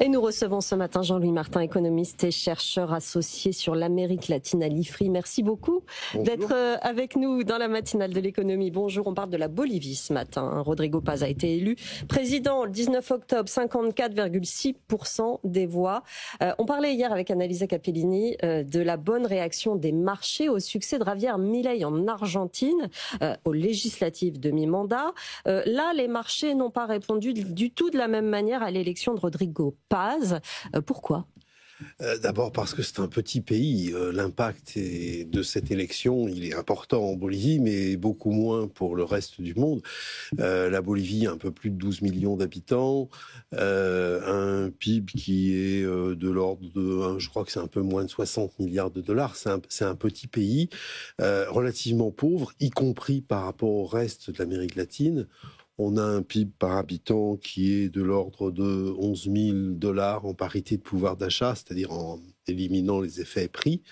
Et nous recevons ce matin Jean-Louis Martin, économiste et chercheur associé sur l'Amérique latine à l'IFRI. Merci beaucoup d'être avec nous dans la matinale de l'économie. Bonjour, on parle de la Bolivie ce matin. Rodrigo Paz a été élu président le 19 octobre, 54,6% des voix. On parlait hier avec Annalisa Capellini de la bonne réaction des marchés au succès de Javier Milei en Argentine, aux législatives de mi-mandat. Là, les marchés n'ont pas répondu du tout de la même manière à l'élection de Rodrigo Paz. Pourquoi ? D'abord parce que c'est un petit pays. L'impact de cette élection, il est important en Bolivie, mais beaucoup moins pour le reste du monde. La Bolivie a un peu plus de 12 millions d'habitants, un PIB qui est de l'ordre de, je crois que c'est un peu moins de 60 milliards de dollars. C'est un petit pays relativement pauvre, y compris par rapport au reste de l'Amérique latine. On a un PIB par habitant qui est de l'ordre de 11 000 dollars en parité de pouvoir d'achat, c'est-à-dire en éliminant les effets prix.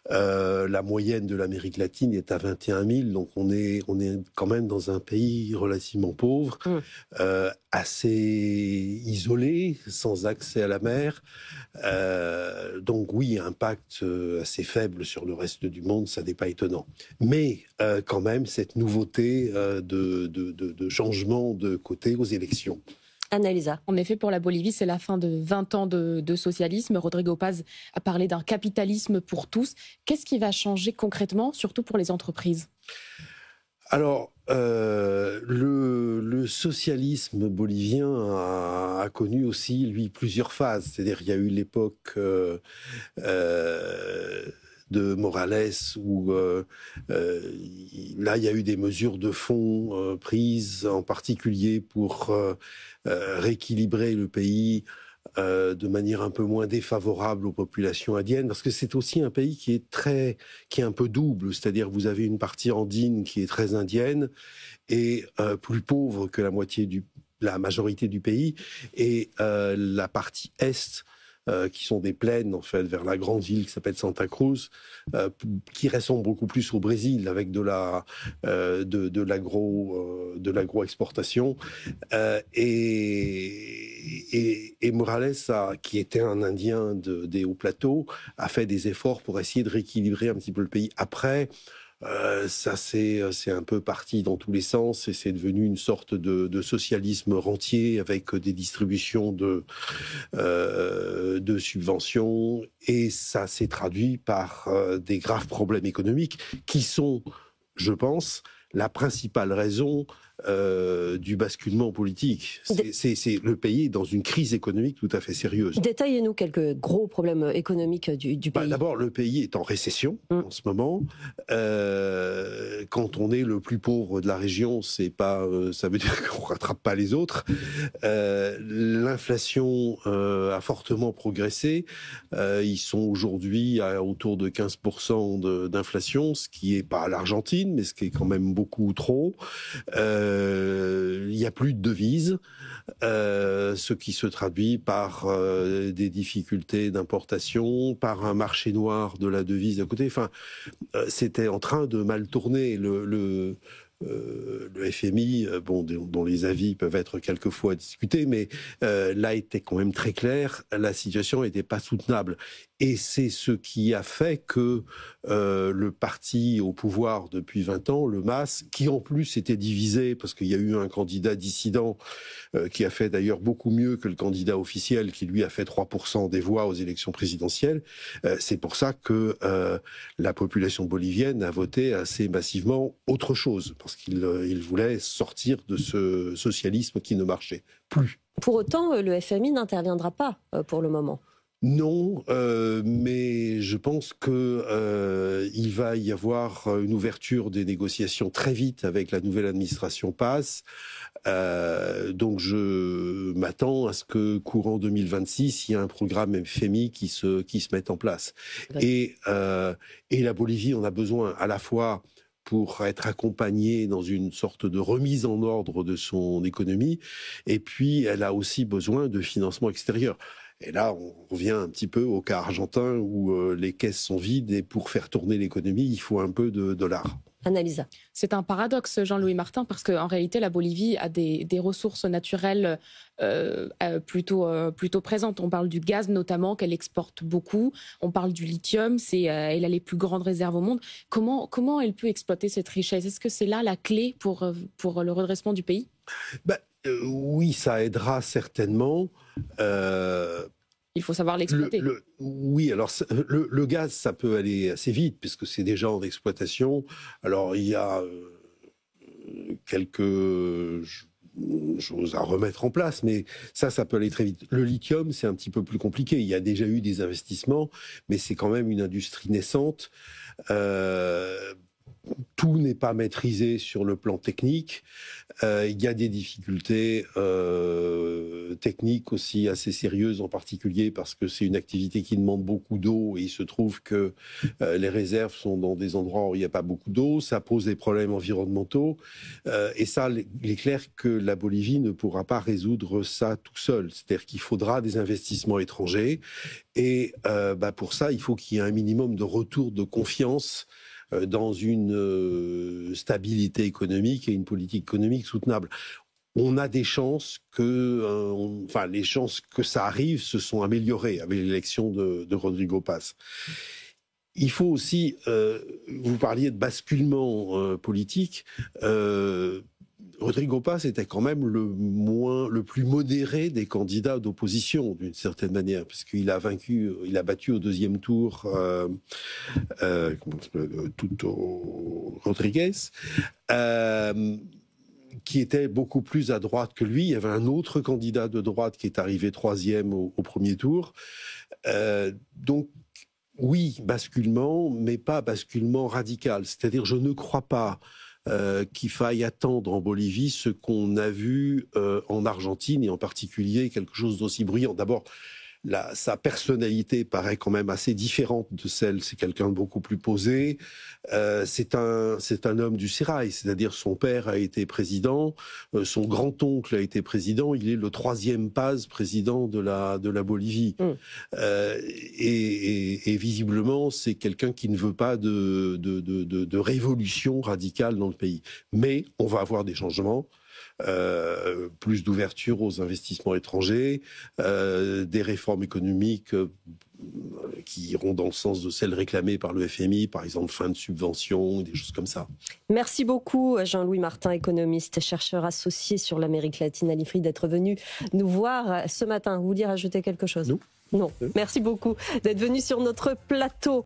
La moyenne de l'Amérique latine est à 21 000, donc on est quand même dans un pays relativement pauvre, assez isolé, sans accès à la mer. Donc oui, impact assez faible sur le reste du monde, ça n'est pas étonnant. Mais quand même, cette nouveauté de changement de côté aux élections. Annalisa. En effet, pour la Bolivie, c'est la fin de 20 ans de socialisme. Rodrigo Paz a parlé d'un capitalisme pour tous. Qu'est-ce qui va changer concrètement, surtout pour les entreprises ? Alors, le socialisme bolivien a connu aussi, lui, plusieurs phases. C'est-à-dire, il y a eu l'époque de Morales, où là, il y a eu des mesures de fond prises, en particulier pour rééquilibrer le pays de manière un peu moins défavorable aux populations indiennes, parce que c'est aussi un pays qui est un peu double, c'est-à-dire vous avez une partie andine qui est très indienne et plus pauvre que la majorité du pays, et la partie est, qui sont des plaines en fait vers la grande ville qui s'appelle Santa Cruz, qui ressemble beaucoup plus au Brésil avec de l'agro-exportation, et Morales, qui était un Indien des hauts plateaux, a fait des efforts pour essayer de rééquilibrer un petit peu le pays. Après, ça c'est un peu parti dans tous les sens et c'est devenu une sorte de socialisme rentier avec des distributions de subventions, et ça s'est traduit par des graves problèmes économiques qui sont, je pense, la principale raison du basculement politique. Le pays est dans une crise économique tout à fait sérieuse. Détaillez-nous quelques gros problèmes économiques du pays. D'abord, le pays est en récession en ce moment. Quand on est le plus pauvre de la région, ça veut dire qu'on rattrape pas les autres. L'inflation a fortement progressé. Ils sont aujourd'hui à autour de 15% d'inflation, ce qui est pas l'Argentine, mais ce qui est quand même beaucoup trop. Il n'y a plus de devises, ce qui se traduit par des difficultés d'importation, par un marché noir de la devise à côté. Enfin, c'était en train de mal tourner. Le FMI, dont les avis peuvent être quelquefois discutés, mais là était quand même très clair, la situation n'était pas soutenable. Et c'est ce qui a fait que le parti au pouvoir depuis 20 ans, le MAS, qui en plus était divisé, parce qu'il y a eu un candidat dissident qui a fait d'ailleurs beaucoup mieux que le candidat officiel, qui lui a fait 3% des voix aux élections présidentielles, c'est pour ça que la population bolivienne a voté assez massivement autre chose, parce qu'il voulait sortir de ce socialisme qui ne marchait plus. Pour autant, le FMI n'interviendra pas pour le moment. Non, mais je pense que il va y avoir une ouverture des négociations très vite avec la nouvelle administration Paz. Donc je m'attends à ce que courant 2026, il y ait un programme FMI qui se mette en place. Et la Bolivie en a besoin à la fois pour être accompagnée dans une sorte de remise en ordre de son économie, et puis elle a aussi besoin de financement extérieur. Et là, on revient un petit peu au cas argentin où les caisses sont vides et pour faire tourner l'économie, il faut un peu de dollars. Annalisa. C'est un paradoxe, Jean-Louis Martin, parce qu'en réalité, la Bolivie a des ressources naturelles plutôt présentes. On parle du gaz notamment, qu'elle exporte beaucoup. On parle du lithium, elle a les plus grandes réserves au monde. Comment elle peut exploiter cette richesse? Est-ce que c'est là la clé pour le redressement du pays? Oui, ça aidera certainement. Il faut savoir l'exploiter. Oui, alors le gaz, ça peut aller assez vite puisque c'est déjà en exploitation. Alors il y a quelques choses à remettre en place, mais ça peut aller très vite. Le lithium, c'est un petit peu plus compliqué. Il y a déjà eu des investissements, mais c'est quand même une industrie naissante. Tout n'est pas maîtrisé sur le plan technique. Il y a des difficultés techniques aussi assez sérieuses, en particulier parce que c'est une activité qui demande beaucoup d'eau et il se trouve que les réserves sont dans des endroits où il n'y a pas beaucoup d'eau. Ça pose des problèmes environnementaux. Et ça, il est clair que la Bolivie ne pourra pas résoudre ça tout seul. C'est-à-dire qu'il faudra des investissements étrangers. Et pour ça, il faut qu'il y ait un minimum de retour de confiance dans une stabilité économique et une politique économique soutenable. On a des chances les chances que ça arrive se sont améliorées avec l'élection de Rodrigo Paz. Il faut aussi, vous parliez de basculement politique, Rodrigo Paz était quand même le plus modéré des candidats d'opposition, d'une certaine manière, puisqu'il a battu au deuxième tour Tuto Rodriguez, qui était beaucoup plus à droite que lui. Il y avait un autre candidat de droite qui est arrivé troisième au premier tour. Donc, oui, basculement, mais pas basculement radical. C'est-à-dire, je ne crois pas qu'il faille attendre en Bolivie ce qu'on a vu en Argentine, et en particulier quelque chose d'aussi bruyant. D'abord, sa personnalité paraît quand même assez différente de celle. C'est quelqu'un de beaucoup plus posé. C'est un homme du sérail, c'est-à-dire son père a été président, son grand-oncle a été président. Il est le troisième Paz président de la Bolivie. Et visiblement, c'est quelqu'un qui ne veut pas de révolution radicale dans le pays. Mais on va avoir des changements. Plus d'ouverture aux investissements étrangers, des réformes économiques qui iront dans le sens de celles réclamées par le FMI, par exemple fin de subventions, des choses comme ça. Merci beaucoup Jean-Louis Martin, économiste, chercheur associé sur l'Amérique latine à l'IFRI, d'être venu nous voir ce matin. Vous vouliez rajouter quelque chose? Non. Non. Merci beaucoup d'être venu sur notre plateau.